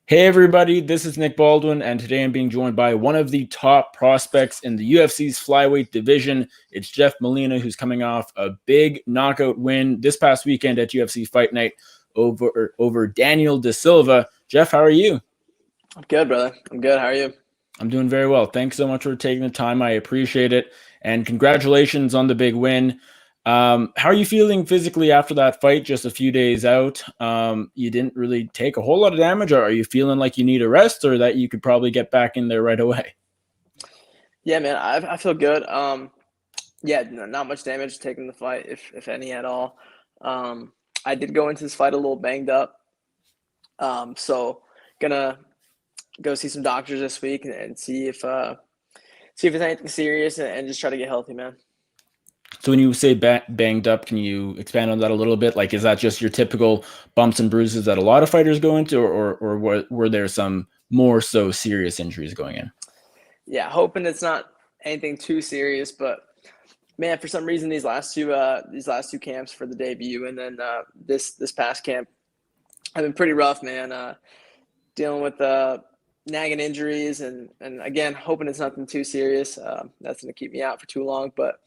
Hey everybody, this is Nick Baldwin, and today I'm being joined by one of the top prospects in the UFC's flyweight division. It's Jeff Molina, who's coming off a big knockout win this past weekend at UFC Fight Night over Daniel da Silva. Jeff, how are you? I'm good, brother. I'm good. How are you? I'm doing very well. Thanks so much for taking the time. I appreciate it, and congratulations on the big win. How are you feeling physically after that fight? Just a few days out, you didn't really take a whole lot of damage, or are you feeling like you need a rest, or that you could probably get back in there right away? Yeah, man. I feel good. Yeah, not much damage taken in the fight, if any at all. I did go into this fight a little banged up. So gonna go see some doctors this week and see if it's anything serious and just try to get healthy, man. So when you say banged up, can you expand on that a little bit? Like, is that just your typical bumps and bruises that a lot of fighters go into, or were there some more so serious injuries going in? Yeah, hoping it's not anything too serious, but man, for some reason these last two camps for the debut and then this past camp have been pretty rough, man. Dealing with nagging injuries and again hoping it's nothing too serious. That's going to keep me out for too long, but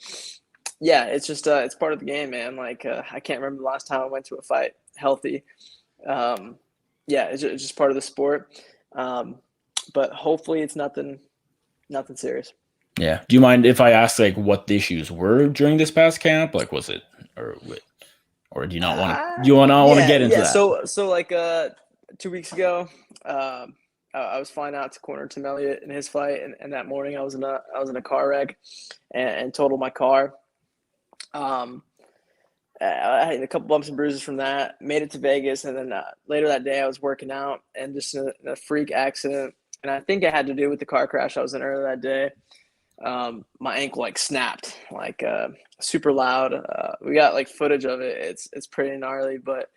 yeah, it's just it's part of the game, man. Like I can't remember the last time I went to a fight healthy. Um, yeah, it's just part of the sport. Um, but hopefully it's nothing serious. Yeah. Do you mind if I ask like what the issues were during this past camp? Like, was it or or do you not want to? Uh, Do you not want to yeah, get into yeah. that? So like 2 weeks ago, I was flying out to corner Tim Elliott in his fight, and that morning I was in a car wreck and totaled my car. Um, I had a couple bumps and bruises from that. Made it to Vegas, and then later that day I was working out and just in a freak accident. And I think it had to do with the car crash I was in earlier that day. My ankle like snapped, like super loud. We got like footage of it. It's pretty gnarly, but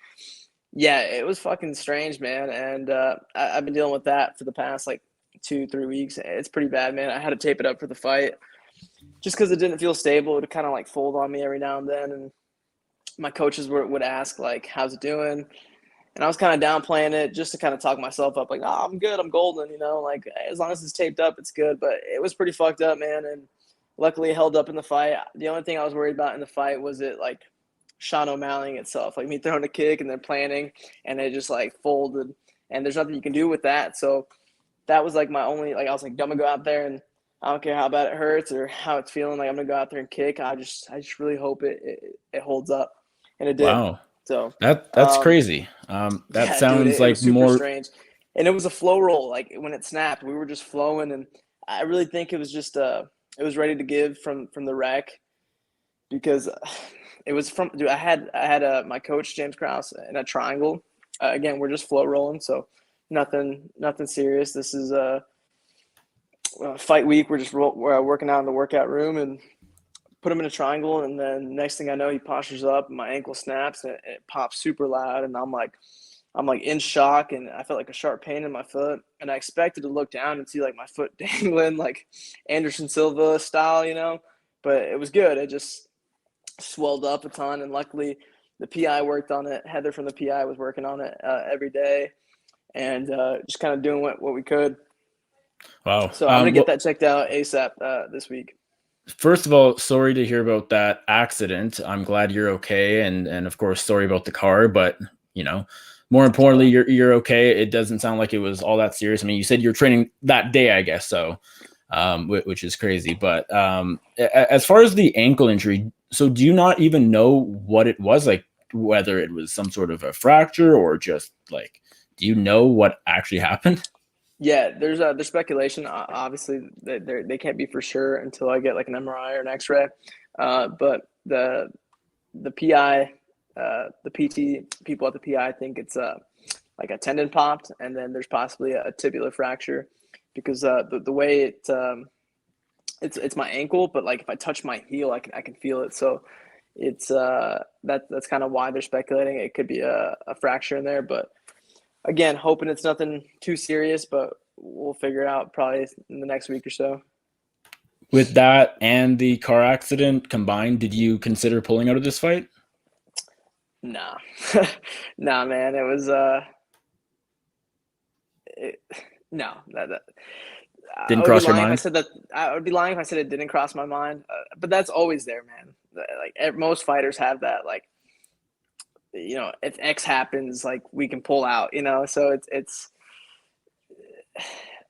yeah, it was fucking strange, man. And I've been dealing with that for the past like 2, 3 weeks. It's pretty bad, man. I had to tape it up for the fight just because it didn't feel stable. It would kind of like fold on me every now and then, and my coaches would ask like, "How's it doing?" And I was kind of downplaying it just to kind of talk myself up, like, "Oh, I'm good, I'm golden," like as long as it's taped up, it's good. But it was pretty fucked up, man, and luckily it held up in the fight. The only thing I was worried about in the fight was it like Sean O'Malleying itself, like me throwing a kick and then planning, and it just like folded, and there's nothing you can do with that. So that was like my only like I was like, I'm gonna go out there and I don't care how bad it hurts or how it's feeling. Like I'm gonna go out there and kick. I just really hope it holds up, and it did. Wow, So that's um, crazy. That yeah, dude, sounds it was like super more. strange, and it was a flow roll. Like when it snapped, we were just flowing, and I really think it was just it was ready to give from the wreck because it was from dude. I had my coach James Krause in a triangle. Again, we're just flow rolling, so nothing serious. This is fight week. We're working out in the workout room and put him in a triangle, and then next thing I know, he postures up, and my ankle snaps, and it pops super loud, and I'm like in shock, and I felt like a sharp pain in my foot, and I expected to look down and see like my foot dangling, like Anderson Silva style. But it was good. It just swelled up a ton, and luckily the PI worked on it. Heather from the PI was working on it every day, and just kind of doing what we could. Wow. So I'm gonna get Well, that checked out ASAP this week. first of all, sorry to hear about that accident. I'm glad you're okay, and of course, sorry about the car. But you know, more importantly, Uh, you're okay. It doesn't sound like it was all that serious. I mean, you said you're training that day, I guess. So, which is crazy. But as far as the ankle injury, so do you not even know what it was? Like whether it was some sort of a fracture or just like, do you know what actually happened? Yeah, there's speculation. Obviously, they can't be for sure until I get like an MRI or an X-ray. But the PI, the PT people at the PI think it's like a tendon popped, and then there's possibly a tibular fracture because the way it's my ankle, but like if I touch my heel, I can feel it. So it's that's kind of why they're speculating it could be a fracture in there, but again, hoping it's nothing too serious, but we'll figure it out probably in the next week or so. With that and the car accident combined, did you consider pulling out of this fight? Nah, nah, man. no, Didn't cross your mind? I would be lying if I said it didn't cross my mind. But that's always there, man. Like most fighters have that. Like, if X happens, like we can pull out. So it's.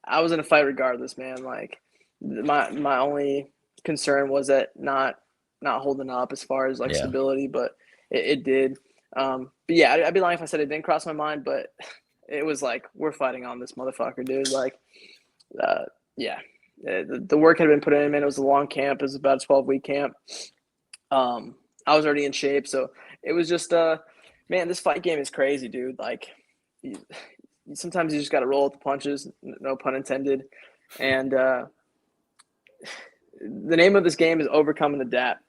I was in a fight regardless, man. Like my only concern was that not holding up as far as like Yeah. stability, but it did. But yeah, I'd be lying if I said it didn't cross my mind. But it was like, we're fighting on this motherfucker, dude. Like, yeah. The work had been put in, man. It was a long camp. It was about a 12-week camp. I was already in shape, so it was just man, this fight game is crazy, dude. Like, sometimes you just got to roll with the punches, no pun intended. And the name of this game is overcome and adapt.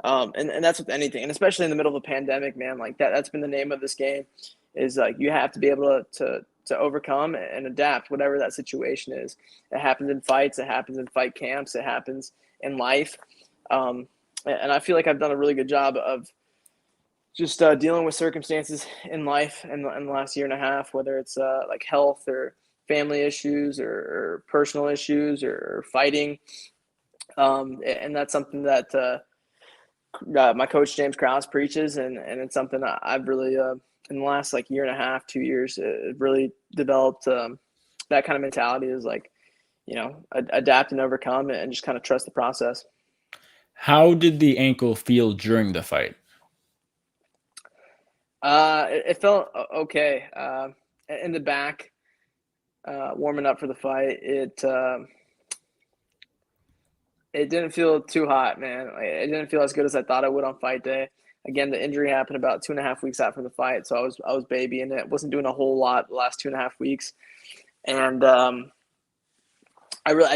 And that's with anything, and especially in the middle of a pandemic, man. Like that's been the name of this game. Is like you have to be able to overcome and adapt whatever that situation is. It happens in fights. It happens in fight camps. It happens in life. And I feel like I've done a really good job of just dealing with circumstances in life in the last year and a half, whether it's like health or family issues or personal issues or fighting. And that's something that my coach James Krause preaches, and it's something I've really in the last like year and a half, 2 years, really developed that kind of mentality is like, adapt and overcome and just kind of trust the process. How did the ankle feel during the fight? It felt okay. In the back, warming up for the fight, it didn't feel too hot, man. It didn't feel as good as I thought it would on fight day. Again, the injury happened about 2.5 weeks out from the fight, so I was babying it. Wasn't doing a whole lot the last 2.5 weeks, and I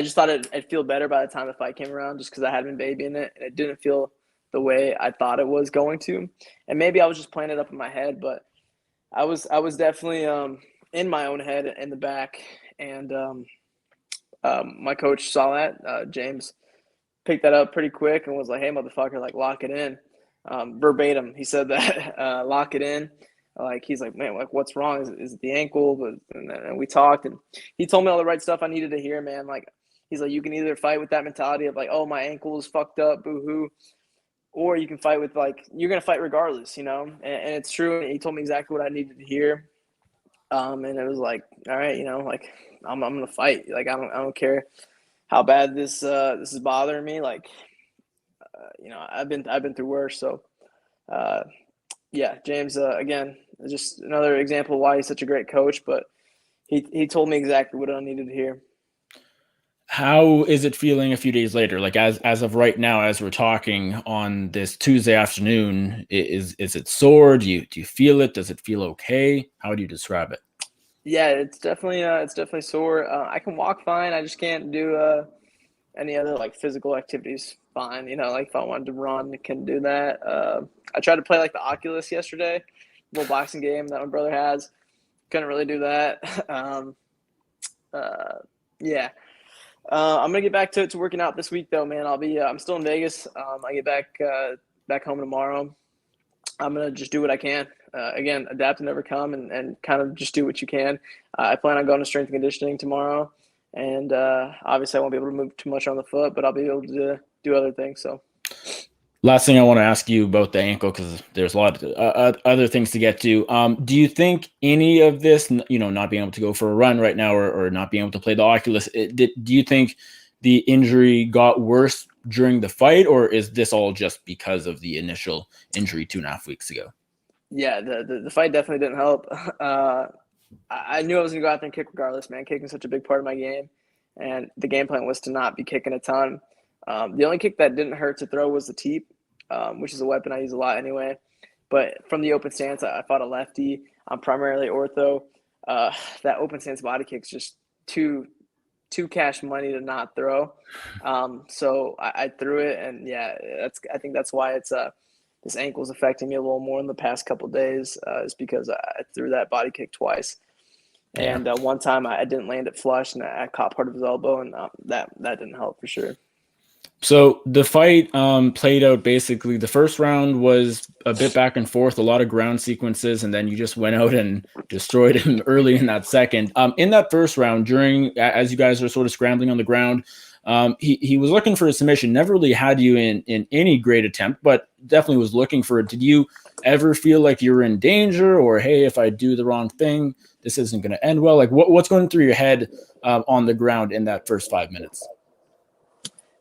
just thought it'd feel better by the time the fight came around, just because I had been babying it, and it didn't feel the way I thought it was going to. And maybe I was just playing it up in my head, but I was definitely in my own head in the back, and my coach saw that. James picked that up pretty quick and was like, "Hey, motherfucker, like lock it in." Verbatim, he said that, lock it in. Like, he's like, "Man, like what's wrong? Is it the ankle?" And we talked, and he told me all the right stuff I needed to hear, man. Like, he's like, you can either fight with that mentality of like, oh, my ankle is fucked up, boo-hoo, or you can fight with like, you're going to fight regardless, and it's true. And he told me exactly what I needed to hear. And it was like, all right, like I'm going to fight. Like, I don't care how bad this is bothering me. Like, I've been through worse. So, yeah, James, again, just another example of why he's such a great coach, but he told me exactly what I needed to hear. How is it feeling a few days later? Like as of right now, as we're talking on this Tuesday afternoon, is it sore? Do you feel it? Does it feel okay? How do you describe it? Yeah, it's definitely sore. I can walk fine. I just can't do any other like physical activities fine. Like if I wanted to run, I can do that. I tried to play like the Oculus yesterday, little boxing game that my brother has. Couldn't really do that. Yeah. I'm gonna get back to working out this week though, man. I'm still in Vegas. I get back home tomorrow. I'm gonna just do what I can. Again, adapt and overcome, and kind of just do what you can. I plan on going to strength and conditioning tomorrow, and obviously I won't be able to move too much on the foot, but I'll be able to do other things. So. Last thing I want to ask you about the ankle, because there's a lot of other things to get to. Do you think any of this, not being able to go for a run right now or not being able to play the Oculus, do you think the injury got worse during the fight, or is this all just because of the initial injury 2.5 weeks ago? Yeah, the fight definitely didn't help. I knew I was going to go out there and kick regardless, man. Kicking such a big part of my game, and the game plan was to not be kicking a ton. The only kick that didn't hurt to throw was the teep, which is a weapon I use a lot anyway. But from the open stance, I fought a lefty. I'm primarily ortho. That open stance body kick's just too cash money to not throw. So I threw it, and yeah, I think that's why it's this ankle's affecting me a little more in the past couple of days, is because I threw that body kick twice. Yeah. And one time I didn't land it flush, and I caught part of his elbow, and that didn't help for sure. So the fight played out basically. The first round was a bit back and forth, a lot of ground sequences, and then you just went out and destroyed him early in that second. In that first round, during as you guys were sort of scrambling on the ground, he was looking for a submission. Never really had you in any great attempt, but definitely was looking for it. Did you ever feel like you were in danger, or hey, if I do the wrong thing, this isn't going to end well? Like what's going through your head on the ground in that first 5 minutes?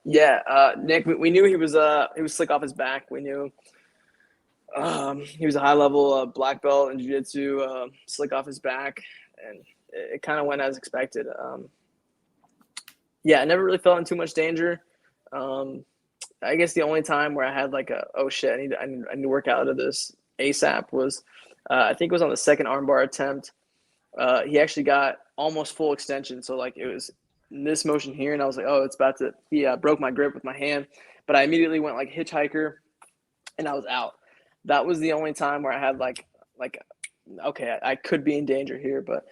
Yeah, Nick, we knew he was slick off his back. We knew he was a high level black belt in jiu-jitsu, slick off his back, and it kind of went as expected. Yeah, I never really felt in too much danger. I guess the only time where I had like oh shit, I need to work out of this ASAP was I think it was on the second armbar attempt. He actually got almost full extension, so like it was in this motion here, and I was like, oh, it's about to. He broke my grip with my hand, but I immediately went like hitchhiker, and I was out. That was the only time where I had like okay, I could be in danger here, but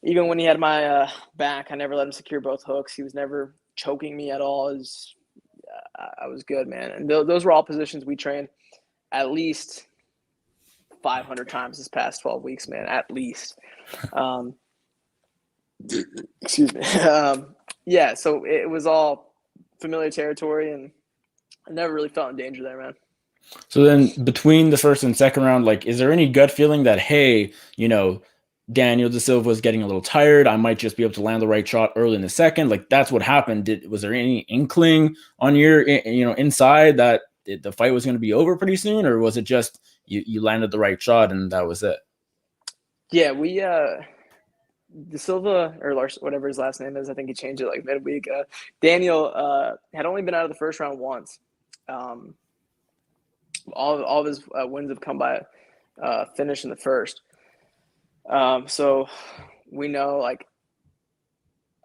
even when he had my back, I never let him secure both hooks. He was never choking me at all. I was good, man. And those were all positions we trained at least 500 times this past 12 weeks, man, at least. Excuse me. Yeah, so it was all familiar territory, and I never really felt in danger there, man. So then between the first and second round, like, is there any gut feeling that, hey, Daniel da Silva was getting a little tired. I might just be able to land the right shot early in the second. Like that's what happened. Was there any inkling on your, inside that the fight was going to be over pretty soon, or was it just you landed the right shot and that was it? Yeah, we Da Silva or whatever his last name is, I think he changed it like midweek. Daniel had only been out of the first round once. All of his wins have come by finish in the first. So we know like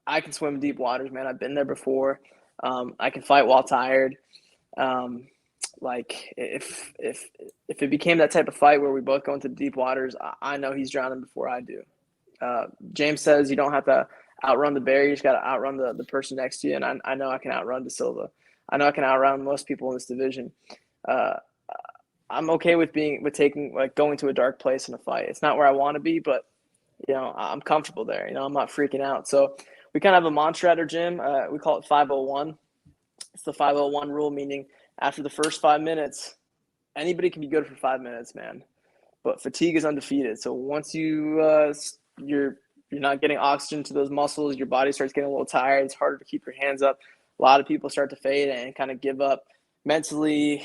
I can swim deep waters, man. I've been there before. I can fight while tired. Like if it became that type of fight where we both go into deep waters, I know he's drowning before I do. James says you don't have to outrun the bear; you just got to outrun the person next to you. And I know I can outrun Da Silva. I know I can outrun most people in this division. I'm okay with going to a dark place in a fight. It's not where I want to be, but I'm comfortable there. I'm not freaking out. So we kind of have a mantra at our gym. We call it 501. It's the 501 rule, meaning after the first 5 minutes, anybody can be good for 5 minutes, man. But fatigue is undefeated. So once you're not getting oxygen to those muscles, your body starts getting a little tired. It's harder to keep your hands up. A lot of people start to fade and kind of give up mentally,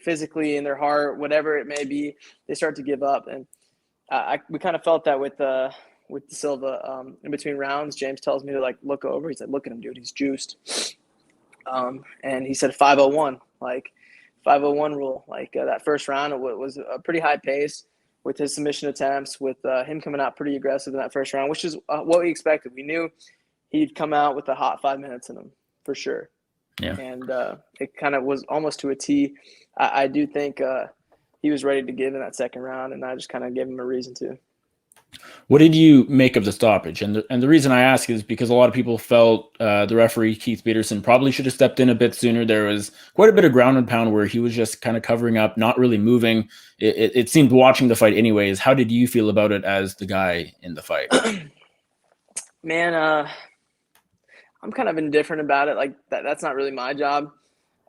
physically, in their heart, whatever it may be. They start to give up, and we kind of felt that with Da Silva in between rounds. James tells me to like look over. He said, "Look at him, dude. He's juiced." And he said 501, like 501 rule. Like that first round, it was a pretty high pace with his submission attempts, with him coming out pretty aggressive in that first round, which is what we expected. We knew he'd come out with a hot 5 minutes in him for sure. Yeah. And it kind of was almost to a T. I do think he was ready to give in that second round, and I just kind of gave him a reason to. What did you make of the stoppage? And the reason I ask is because a lot of people felt the referee, Keith Peterson, probably should have stepped in a bit sooner. There was quite a bit of ground and pound where he was just kind of covering up, not really moving. It seemed watching the fight anyways. How did you feel about it as the guy in the fight? Man, I'm kind of indifferent about it. Like that's not really my job.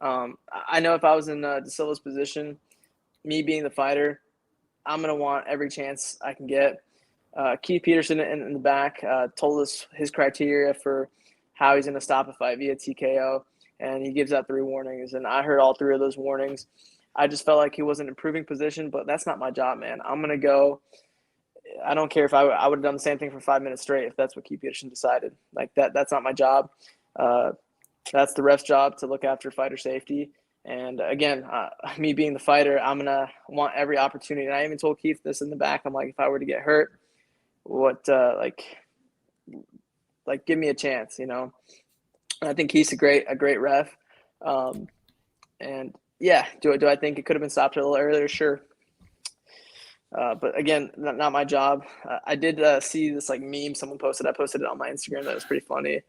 I know if I was in Da Silva's position, me being the fighter, I'm going to want every chance I can get. Keith Peterson in the back told us his criteria for how he's going to stop a fight via TKO, and he gives out 3 warnings, and I heard all 3 of those warnings. I just felt like he wasn't improving position, but that's not my job, man. I'm going to go. I don't care if I would have done the same thing for 5 minutes straight if that's what Keith Peterson decided. Like that's not my job. That's the ref's job to look after fighter safety. And again, me being the fighter, I'm going to want every opportunity. And I even told Keith this in the back. I'm like, if I were to get hurt, give me a chance, And I think he's a great ref. And yeah, do I think it could have been stopped a little earlier? Sure. But again, not my job. I did see this like meme someone posted. I posted it on my Instagram. That was pretty funny.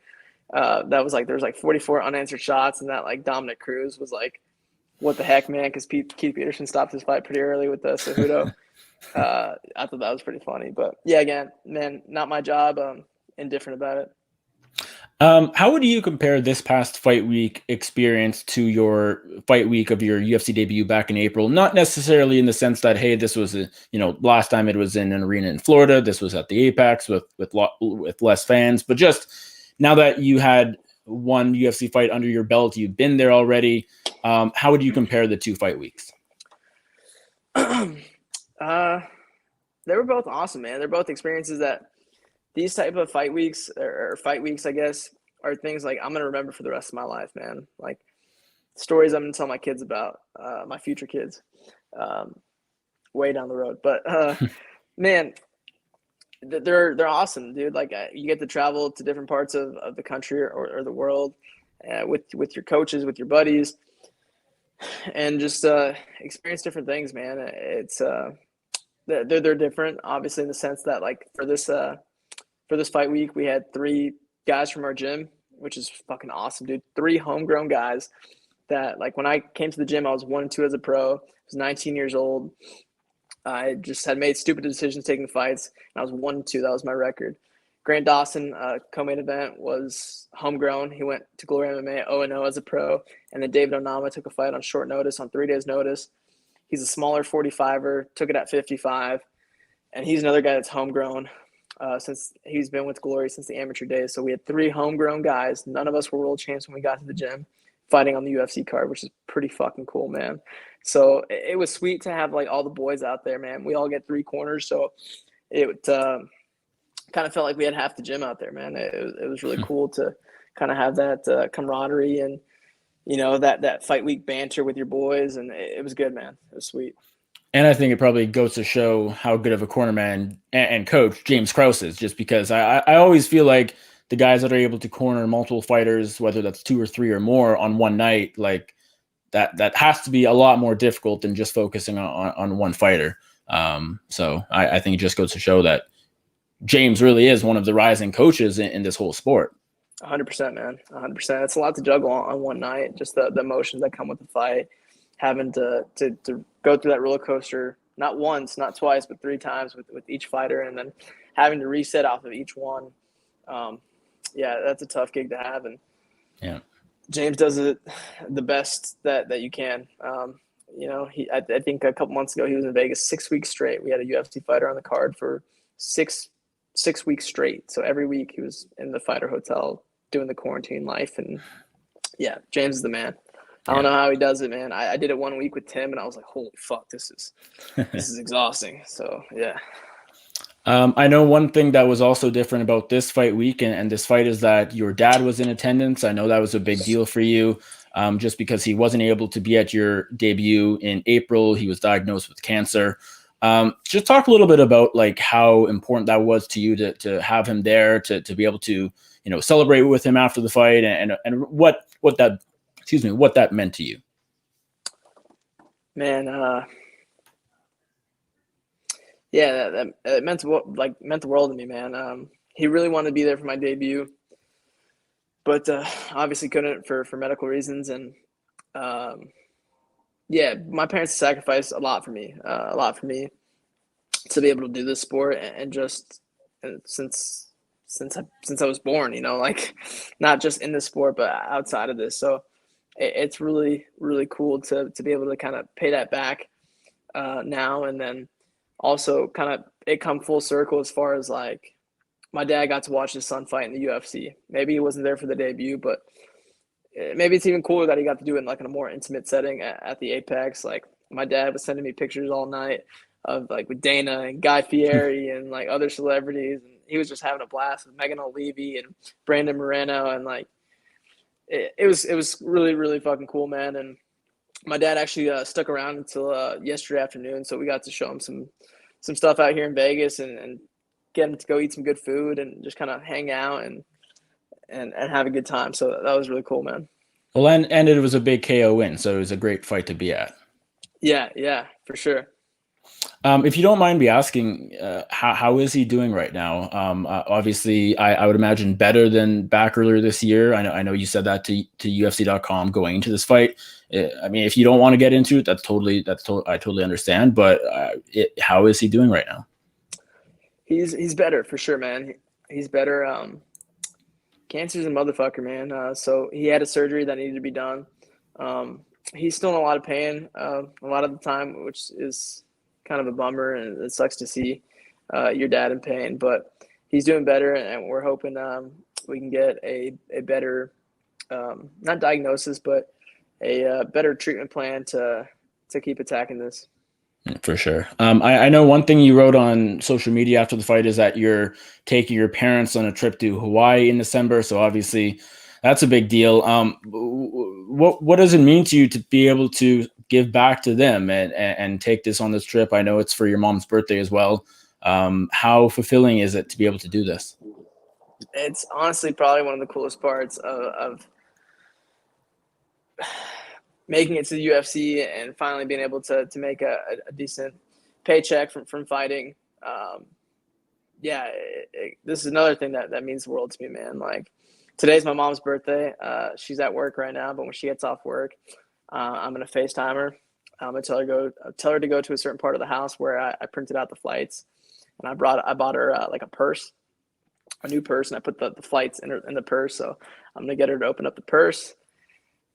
That was like, there was like 44 unanswered shots, and that like Dominic Cruz was like, what the heck, man? Because Keith Peterson stopped his fight pretty early with the Cejudo. I thought that was pretty funny. But yeah, again, man, not my job. Indifferent about it. How would you compare this past fight week experience to your fight week of your UFC debut back in April? Not necessarily in the sense that, hey, this was last time it was in an arena in Florida, this was at the Apex with less fans, but just now that you had one UFC fight under your belt, you've been there already. How would you compare the two fight weeks? They were both awesome, man. They're both experiences that these type of fight weeks or fight weeks, I guess, are things like I'm going to remember for the rest of my life, man. Like stories I'm going to tell my kids about, my future kids, way down the road. But man, they're awesome, dude. Like you get to travel to different parts of the country or the world with your coaches, with your buddies, and just experience different things, man. It's they're different, obviously, in the sense that like for this fight week, we had 3 guys from our gym, which is fucking awesome, dude. 3 homegrown guys that, like, when I came to the gym, I was 1-2 as a pro. I was 19 years old. I just had made stupid decisions taking fights, and I was 1-2. That was my record. Grant Dawson, co-main event, was homegrown. He went to Glory MMA 0-0 as a pro. And then David Onama took a fight on short notice, on 3 days' notice. He's a smaller 45er, took it at 55. And he's another guy that's homegrown. Since he's been with Glory since the amateur days. So we had 3 homegrown guys. None of us were world champs when we got to the gym, fighting on the UFC card, which is pretty fucking cool, man. So it was sweet to have like all the boys out there, man. We all get 3 corners. So it kind of felt like we had half the gym out there, man. It was really cool to kind of have that camaraderie and, that fight week banter with your boys. And it was good, man. It was sweet. And I think it probably goes to show how good of a cornerman and coach James Krause is, just because I always feel like the guys that are able to corner multiple fighters, whether that's 2 or 3 or more on one night, like that has to be a lot more difficult than just focusing on one fighter. So I think it just goes to show that James really is one of the rising coaches in this whole sport. 100%, man. 100%. It's a lot to juggle on one night, just the emotions that come with the fight. Having to go through that roller coaster, not once, not twice, but 3 times with each fighter, and then having to reset off of each one. Yeah, that's a tough gig to have. And yeah, James does it the best that you can. I think a couple months ago he was in Vegas 6 weeks straight. We had a UFC fighter on the card for six weeks straight. So every week he was in the fighter hotel doing the quarantine life. And yeah, James is the man. I don't know how he does it, man. I did it 1 week with Tim, and I was like, holy fuck, this is exhausting. So, yeah. I know one thing that was also different about this fight week and this fight is that your dad was in attendance. I know that was a big deal for you, just because he wasn't able to be at your debut in April. He was diagnosed with cancer. Just talk a little bit about like how important that was to you to have him there, to be able to, celebrate with him after the fight and what that meant to you. Man, yeah, that meant the world to me, man. He really wanted to be there for my debut, but obviously couldn't for medical reasons. And yeah, my parents sacrificed a lot for me to be able to do this sport, and just since I was born, like not just in this sport but outside of this. So it's really, really cool to be able to kind of pay that back now. And then also kind of it come full circle as far as like my dad got to watch his son fight in the UFC. Maybe he wasn't there for the debut, but maybe it's even cooler that he got to do it in like in a more intimate setting at the Apex. Like my dad was sending me pictures all night of like with Dana and Guy Fieri and like other celebrities. And he was just having a blast with Megan O'Leary and Brandon Moreno. And like, it was really, really fucking cool, man. And my dad actually stuck around until yesterday afternoon, so we got to show him some stuff out here in Vegas and get him to go eat some good food and just kind of hang out and have a good time. So that was really cool, man. Well, and it was a big KO win, so it was a great fight to be at. Yeah, for sure. If you don't mind me asking, how is he doing right now? Obviously, I would imagine better than back earlier this year. I know you said that to UFC.com going into this fight. I mean, if you don't want to get into it, I totally understand. But how is he doing right now? He's better for sure, man. He's better. Cancer's a motherfucker, man. So he had a surgery that needed to be done. He's still in a lot of pain a lot of the time, which is kind of a bummer, and it sucks to see your dad in pain. But he's doing better, and we're hoping we can get a better, not diagnosis, but a better treatment plan to keep attacking this. For sure. I know one thing you wrote on social media after the fight is that you're taking your parents on a trip to Hawaii in December. So obviously, that's a big deal. What does it mean to you to be able to give back to them and take this on this trip? I know it's for your mom's birthday as well. How fulfilling is it to be able to do this? It's honestly probably one of the coolest parts of making it to the UFC and finally being able to make a decent paycheck from fighting. This is another thing that means the world to me, man. Like, today's my mom's birthday. She's at work right now, but when she gets off work, I'm gonna FaceTime her. I'm gonna tell her to go to a certain part of the house where I printed out the flights, and I bought her like a new purse, and I put the flights in the purse. So I'm gonna get her to open up the purse,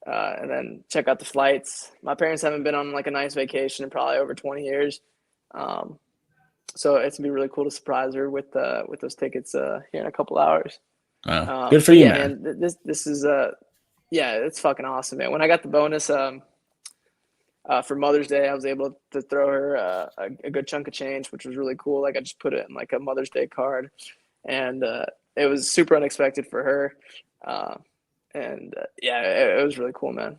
and then check out the flights. My parents haven't been on like a nice vacation in probably over 20 years. Um, so it's gonna be really cool to surprise her with those tickets here in a couple hours. Good for But you, yeah, man. man, this is yeah, it's fucking awesome, man. When I got the bonus for Mother's Day, I was able to throw her a good chunk of change, which was really cool. Like, I just put it in like a Mother's Day card, and it was super unexpected for her. Yeah, it was really cool, man.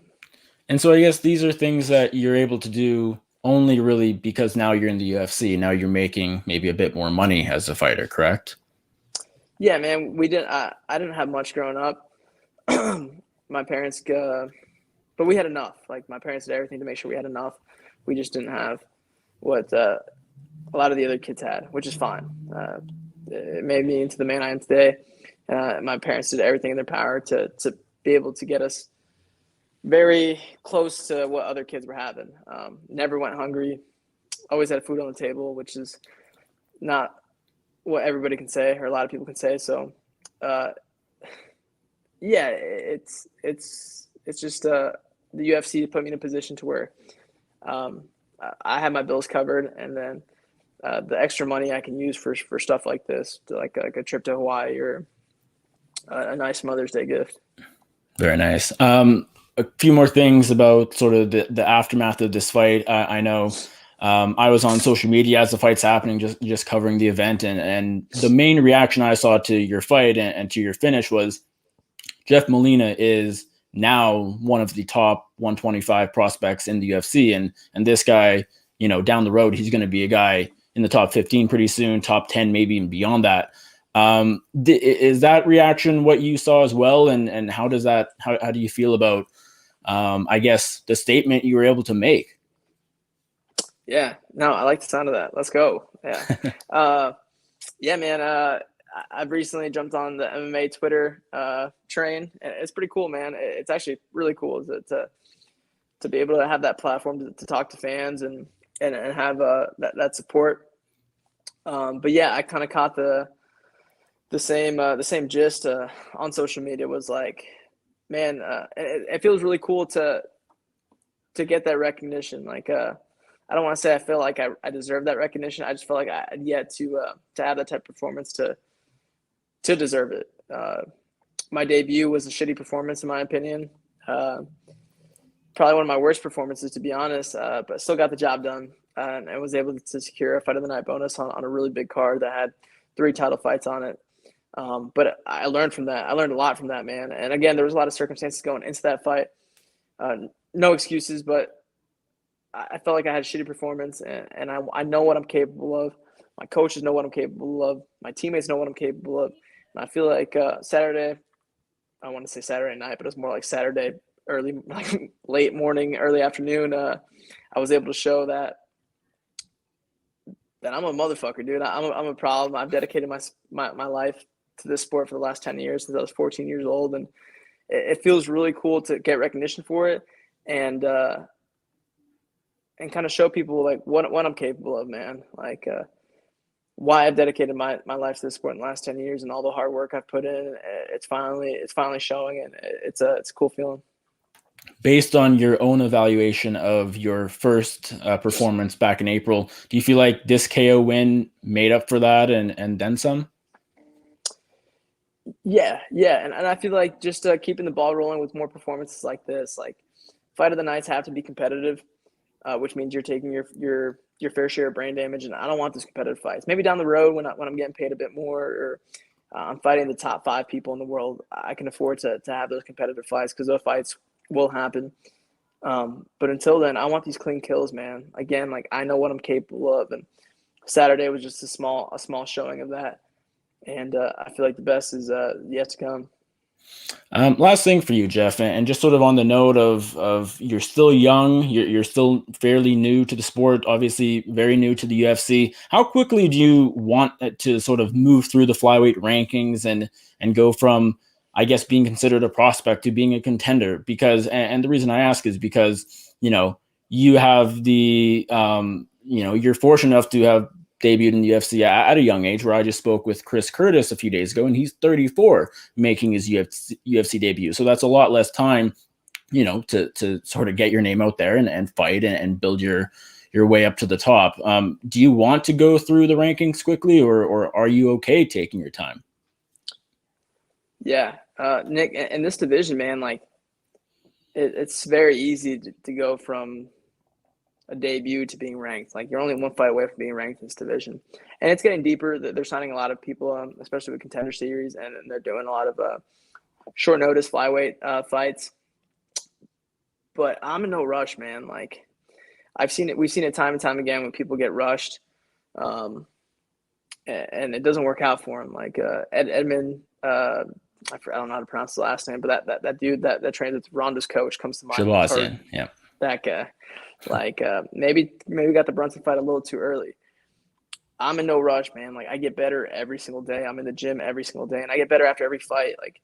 And so I guess these are things that you're able to do only really because now you're in the UFC. Now you're making maybe a bit more money as a fighter, correct? Yeah, man, we didn't. I didn't have much growing up. My parents, but we had enough. Like, my parents did everything to make sure we had enough. We just didn't have what a lot of the other kids had, which is fine. It made me into the man I am today. My parents did everything in their power to be able to get us very close to what other kids were having. Never went hungry. Always had food on the table, which is not what everybody can say, or a lot of people can say. So, uh, yeah, it's just the UFC put me in a position to where um, I have my bills covered, and then the extra money I can use for stuff like this, like a trip to Hawaii or a nice Mother's Day gift. Very nice. A few more things about sort of the aftermath of this fight. I know I was on social media as the fight's happening, just covering the event, and the main reaction I saw to your fight and to your finish was Jeff Molina is now one of the top 125 prospects in the UFC, and this guy, down the road, he's going to be a guy in the top 15 pretty soon, top 10 maybe even beyond that. Is that reaction what you saw as well, and how does that how do you feel about I guess the statement you were able to make? Yeah, no, I like the sound of that. Let's go. Yeah, yeah, man. I've recently jumped on the MMA Twitter train, and it's pretty cool, man. It's actually really cool to be able to have that platform to talk to fans and have that support. But yeah, I kind of caught the same gist on social media. Was like, man, it feels really cool to get that recognition. Like, I don't want to say I feel like I deserve that recognition. I just feel like I had yet to have that type of performance to deserve it. My debut was a shitty performance, in my opinion. Probably one of my worst performances, to be honest, but still got the job done, and I was able to secure a fight of the night bonus on a really big card that had 3 title fights on it. But I learned from that. I learned a lot from that, man. And again, there was a lot of circumstances going into that fight. No excuses, but I felt like I had a shitty performance, and I know what I'm capable of. My coaches know what I'm capable of. My teammates know what I'm capable of. And I feel like Saturday, I want to say Saturday night, but it was more like Saturday early, like late morning, early afternoon. I was able to show that then I'm a motherfucker, dude. I'm a problem. I've dedicated my life to this sport for the last 10 years since I was 14 years old, and it feels really cool to get recognition for it, and kind of show people like what I'm capable of, man. Like why I've dedicated my life to this sport in the last 10 years and all the hard work I've put in. It's finally showing, and it's a cool feeling. Based on your own evaluation of your first performance back in April, do you feel like this KO win made up for that and then some? Yeah, and I feel like just keeping the ball rolling with more performances like this, like fight of the nights have to be competitive, which means you're taking your fair share of brain damage, and I don't want those competitive fights. Maybe down the road when I'm getting paid a bit more, or I'm fighting the top 5 people in the world, I can afford to have those competitive fights, because those fights will happen. But until then, I want these clean kills, man. Again, like I know what I'm capable of, and Saturday was just a small showing of that. And I feel like the best is yet to come. Last thing for you, Jeff, and just sort of on the note of you're still young, you're still fairly new to the sport, obviously very new to the UFC. How quickly do you want to sort of move through the flyweight rankings and go from, I guess, being considered a prospect to being a contender? Because, and the reason I ask is because, you have the, you're fortunate enough to have debuted in the UFC at a young age, where I just spoke with Chris Curtis a few days ago, and he's 34 making his UFC debut. So that's a lot less time, to sort of get your name out there and fight and build your way up to the top. Do you want to go through the rankings quickly, or are you okay taking your time? Yeah, Nick, in this division, man, like it's very easy to go from a debut to being ranked. Like you're only one fight away from being ranked in this division, and it's getting deeper. They're signing a lot of people, especially with Contender Series, and they're doing a lot of short notice flyweight fights. But I'm in no rush, man. Like we've seen it time and time again when people get rushed, and it doesn't work out for them. Like Edmund, I don't know how to pronounce the last name, but that dude that trains with Ronda's coach comes to mind. Shabazian, yeah, that guy. Like maybe got the Brunson fight a little too early. I'm in no rush, man. Like I get better every single day. I'm in the gym every single day, and I get better after every fight. Like,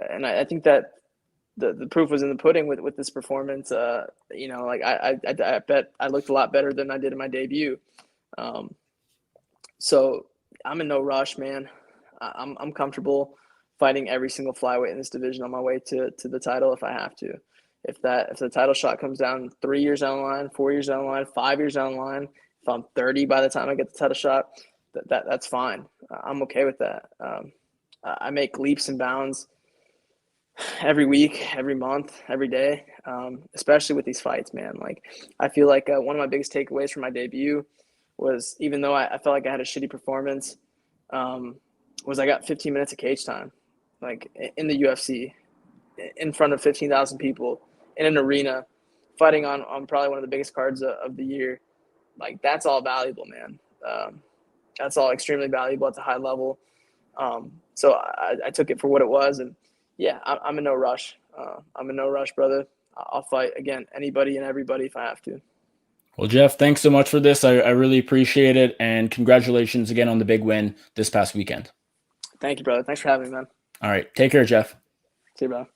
and I think that the proof was in the pudding with this performance. Like I bet I looked a lot better than I did in my debut. So I'm in no rush, man. I'm comfortable fighting every single flyweight in this division on my way to the title if I have to. If the title shot comes down 3 years down the line, 4 years down the line, 5 years down the line, if I'm 30 by the time I get the title shot, that's fine. I'm okay with that. I make leaps and bounds every week, every month, every day, especially with these fights, man. Like I feel like one of my biggest takeaways from my debut was, even though I felt like I had a shitty performance, was I got 15 minutes of cage time, like in the UFC, in front of 15,000 people in an arena, fighting on probably one of the biggest cards of the year. Like that's all valuable, man. That's all extremely valuable at the high level. So I took it for what it was, and yeah, I'm in no rush. I'm in no rush, brother. I'll fight again, anybody and everybody if I have to. Well, Jeff, thanks so much for this. I really appreciate it, and congratulations again on the big win this past weekend. Thank you, brother. Thanks for having me, man. All right, take care, Jeff. See you, bro.